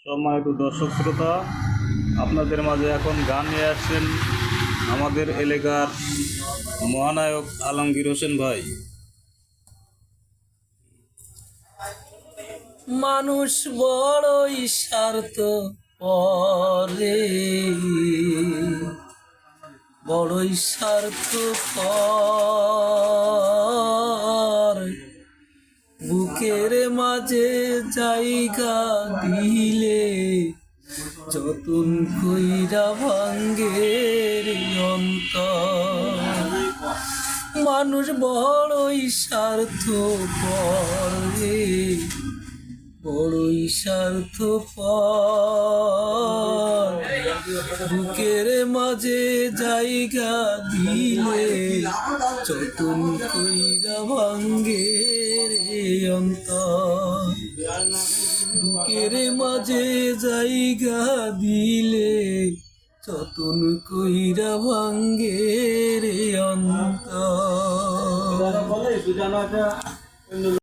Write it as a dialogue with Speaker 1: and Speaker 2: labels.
Speaker 1: সম্মানিত দর্শক শ্রোতা, আপনাদের মাঝে এখন গান নিয়ে আসছেন আমাদের এলাকার মহানায়ক আলমগীর হোসেন ভাই।
Speaker 2: মানুষ বড়ই স্বার্থ পরে, বড়ই স্বার্থ পর, বুকের মাঝে জায়গা দিলে যতন কইরা ভাঙ্গের অন্তর। মানুষ বড়ই স্বার্থ পরে, বড়ই স্বার্থপর, বুকের মাঝে জায়গা দিলে যতন কইরা ভাঙ্গে রে অন্তর। বুকের মাঝে জায়গা দিলে যতন কইরা ভাঙ্গে রে অন্তর।